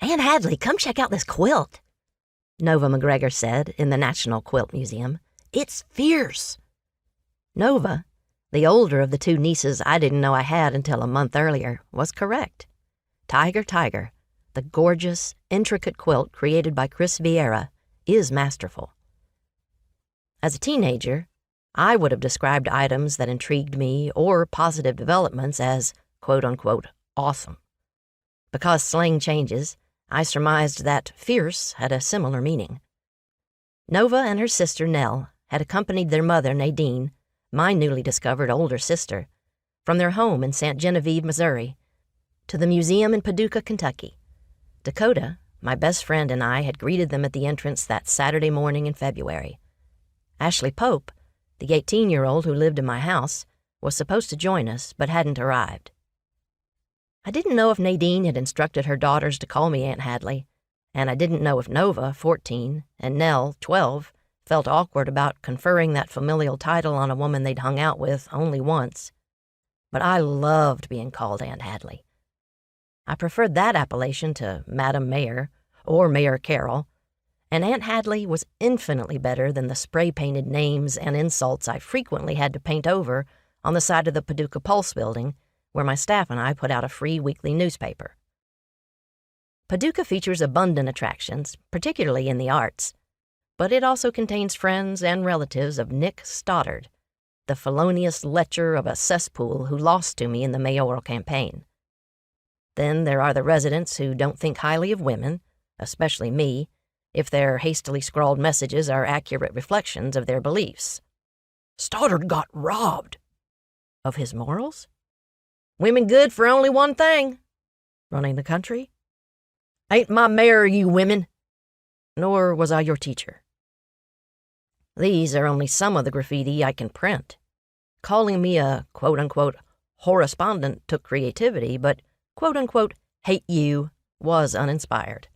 "Aunt Hadley, come check out this quilt," Nova McGregor said in the National Quilt Museum. "It's fierce." Nova, the older of the two nieces I didn't know I had until a month earlier, was correct. Tiger, the gorgeous, intricate quilt created by Chris Vieira, is masterful. As a teenager, I would have described items that intrigued me or positive developments as quote-unquote awesome. Because slang changes, I surmised that fierce had a similar meaning. Nova and her sister Nell had accompanied their mother Nadine, my newly discovered older sister, from their home in St. Genevieve, Missouri, to the museum in Paducah, Kentucky. Dakota, my best friend, and I had greeted them at the entrance that Saturday morning in February. Ashley Pope, the 18-year-old who lived in my house, was supposed to join us but hadn't arrived. I didn't know if Nadine had instructed her daughters to call me Aunt Hadley, and I didn't know if Nova, 14, and Nell, 12, felt awkward about conferring that familial title on a woman they'd hung out with only once. But I loved being called Aunt Hadley. I preferred that appellation to Madam Mayor or Mayor Carroll, and Aunt Hadley was infinitely better than the spray-painted names and insults I frequently had to paint over on the side of the Paducah Pulse building, where my staff and I put out a free weekly newspaper. Paducah features abundant attractions, particularly in the arts, but it also contains friends and relatives of Nick Stoddard, the felonious lecher of a cesspool who lost to me in the mayoral campaign. Then there are the residents who don't think highly of women, especially me, if their hastily scrawled messages are accurate reflections of their beliefs. Stoddard got robbed. Of his morals? Women good for only one thing. Running the country? Ain't my mayor, you women. Nor was I your teacher. These are only some of the graffiti I can print. Calling me a quote-unquote correspondent took creativity, but quote-unquote hate you was uninspired.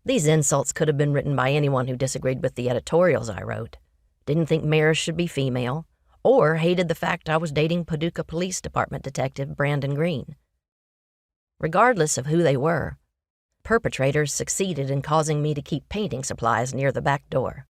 These insults could have been written by anyone who disagreed with the editorials I wrote, didn't think mayors should be female, or hated the fact I was dating Paducah Police Department Detective Brandon Green. Regardless of who they were, perpetrators succeeded in causing me to keep painting supplies near the back door.